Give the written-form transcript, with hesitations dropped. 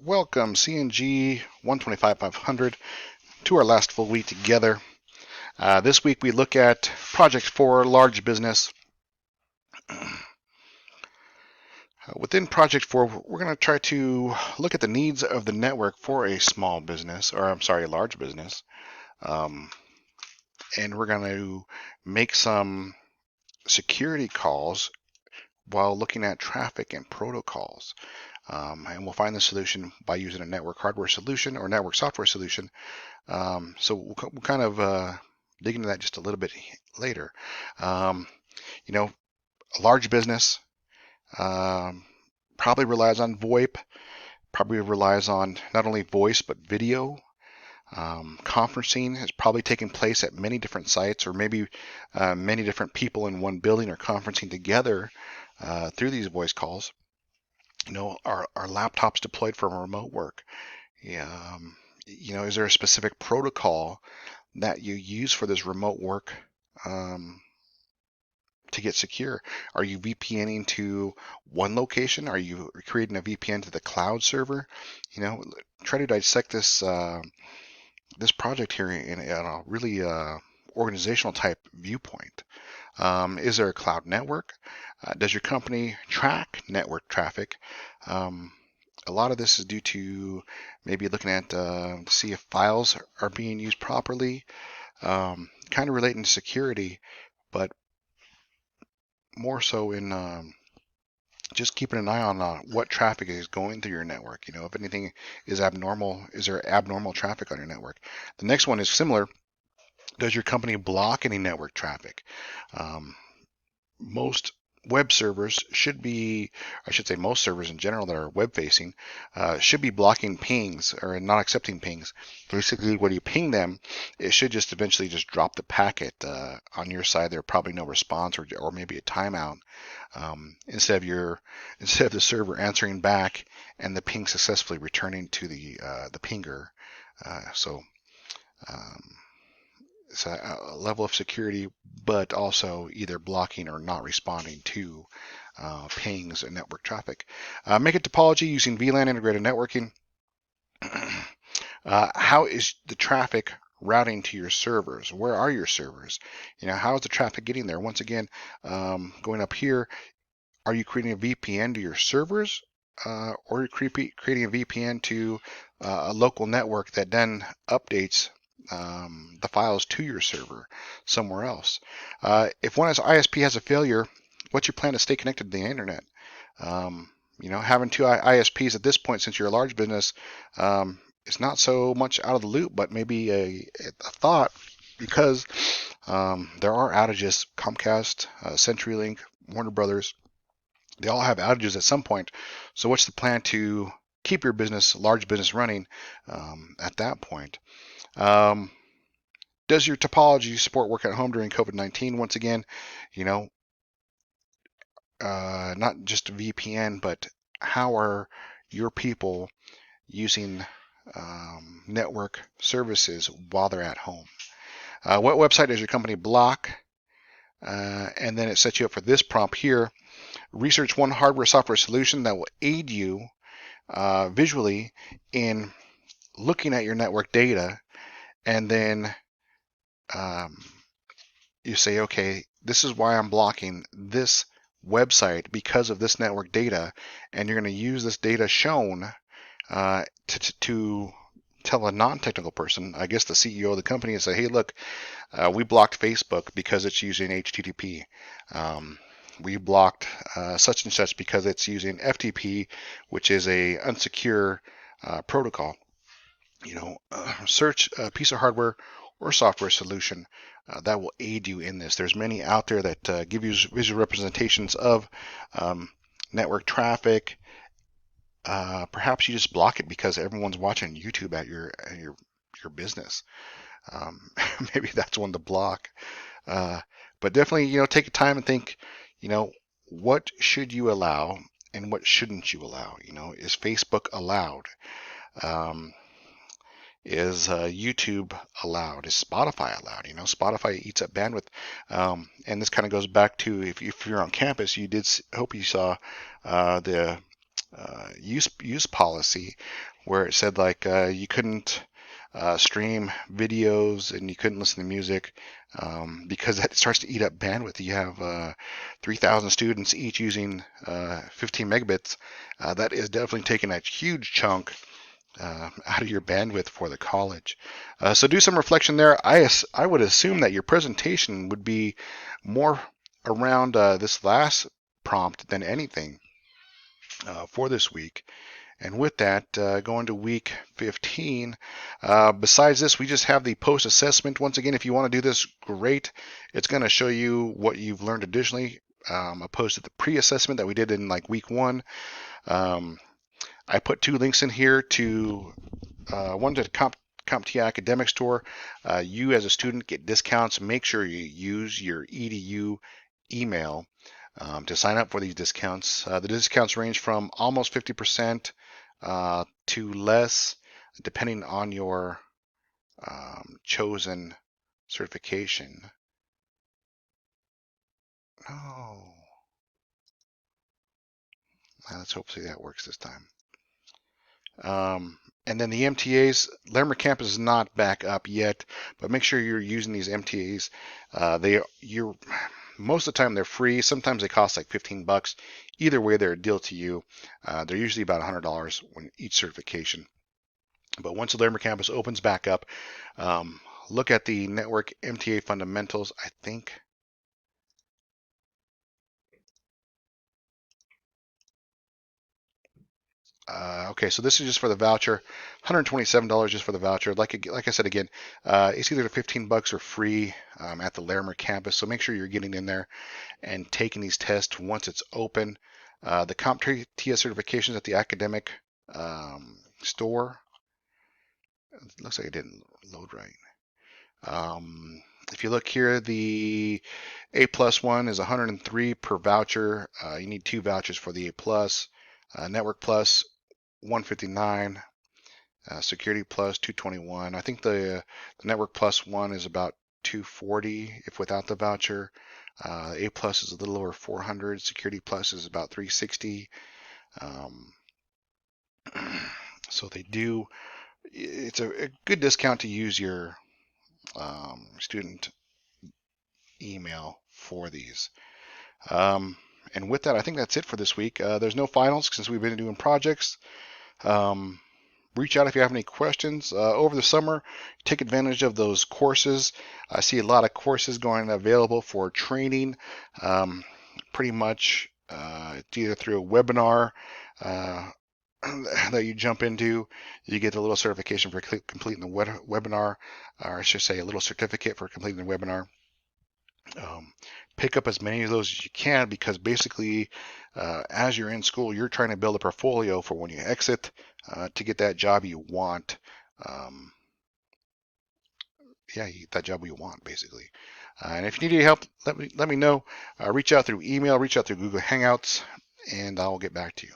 Welcome, CNG 125-500, to our last full week together. This week we look at projects for large business. Within Project 4, we're going to try to look at the needs of the network for a small business, or I'm sorry, a large business. And we're going to make some security calls while looking at traffic and protocols. And we'll find the solution by using a network hardware solution or network software solution. So we'll kind of dig into that just a little bit later. Um, a large business probably relies on VoIP, probably relies on not only voice but video. Conferencing is probably taking place at many different sites, or maybe many different people in one building are conferencing together through these voice calls. Our laptops deployed for remote work. Is there a specific protocol that you use for this remote work um, to get secure? Are you VPNing to one location? Are you creating a VPN to the cloud server? Try to dissect this project here in a really organizational type viewpoint. Is there a cloud network? Does your company track network traffic? A lot of this is due to maybe looking at to see if files are being used properly, kind of relating to security, but more so in just keeping an eye on what traffic is going through your network. If anything is abnormal, is there abnormal traffic on your network? The next one is similar. Does your company block any network traffic? Most web servers should be, I should say most servers in general that are web facing, should be blocking pings or not accepting pings. Basically, when you ping them, it should just eventually just drop the packet. On your side, there's probably no response or maybe a timeout. Instead of the server answering back and the ping successfully returning to the pinger. So it's a level of security, but also either blocking or not responding to pings and network traffic. Make a topology using VLAN integrated networking. How is the traffic routing to your servers? Where are your servers? How is the traffic getting there? Once again, going up here, are you creating a VPN to your servers? Or are you creating a VPN to a local network that then updates the files to your server somewhere else? If one ISP has a failure, what's your plan to stay connected to the internet? Having two ISPs at this point, since you're a large business, it's not so much out of the loop, but maybe a thought, because there are outages. Comcast, CenturyLink, Warner Brothers, they all have outages at some point. So what's the plan to keep your large business running at that point? Does your topology support work at home during COVID-19? Once again, not just VPN, but how are your people using network services while they're at home? What website does your company block? And then it sets you up for this prompt here. Research one hardware software solution that will aid you visually in looking at your network data, and then you say, okay, this is why I'm blocking this website because of this network data, and you're going to use this data shown to tell a non-technical person, I guess the CEO of the company, and say, hey, look, we blocked Facebook because it's using HTTP. We blocked such and such because it's using FTP, which is a unsecure protocol. Search a piece of hardware or software solution that will aid you in this. There's many out there that give you visual representations of network traffic. Perhaps you just block it because everyone's watching YouTube at your business. Maybe that's one to block. But definitely, take your time and think, what should you allow and what shouldn't you allow? Is Facebook allowed? Is YouTube allowed? Is Spotify allowed? Spotify eats up bandwidth. And this kind of goes back to if you're on campus, hope you saw the use policy where it said like you couldn't stream videos and you couldn't listen to music because that starts to eat up bandwidth. You have 3,000 students each using 15 megabits. That is definitely taking a huge chunk out of your bandwidth for the college. So do some reflection there. I would assume that your presentation would be more around this last prompt than anything for this week. And with that, going to week 15, besides this, we just have the post assessment. Once again, if you want to do this, great. It's going to show you what you've learned additionally, opposed to the pre assessment that we did in like week 1. I put 2 links in here to one to the CompTIA Academic Store. You as a student get discounts. Make sure you use your EDU email to sign up for these discounts. The discounts range from almost 50% to less, depending on your chosen certification. Oh, let's hopefully that works this time. And then the MTAs, Larimer Campus is not back up yet, but make sure you're using these MTAs. Most of the time they're free. Sometimes they cost like $15. Either way, they're a deal to you. They're usually about $100 when each certification. But once the Larimer Campus opens back up, look at the network MTA fundamentals. I think okay, so this is just for the voucher, $127 just for the voucher. Like I said again, it's either $15 or free at the Larimer campus. So make sure you're getting in there and taking these tests once it's open. The CompTIA certifications at the academic store. It looks like it didn't load right. If you look here, the A plus one is 103 per voucher. You need 2 vouchers for the A plus. Network plus 159, Security plus 221. I think the Network plus one is about 240 if without the voucher. A plus is a little over 400. Security plus is about 360. So they do. It's a good discount to use your student email for these. And with that, I think that's it for this week. There's no finals since we've been doing projects. Reach out if you have any questions. Over the summer, take advantage of those courses. I see a lot of courses going available for training. Pretty much it's either through a webinar that you jump into, you get a little certification for completing the webinar, or I should say a little certificate for completing the webinar. Pick up as many of those as you can, because basically as you're in school, you're trying to build a portfolio for when you exit to get that job you want. You get that job you want basically. And if you need any help, let me know. Reach out through email, reach out through Google Hangouts, and I'll get back to you.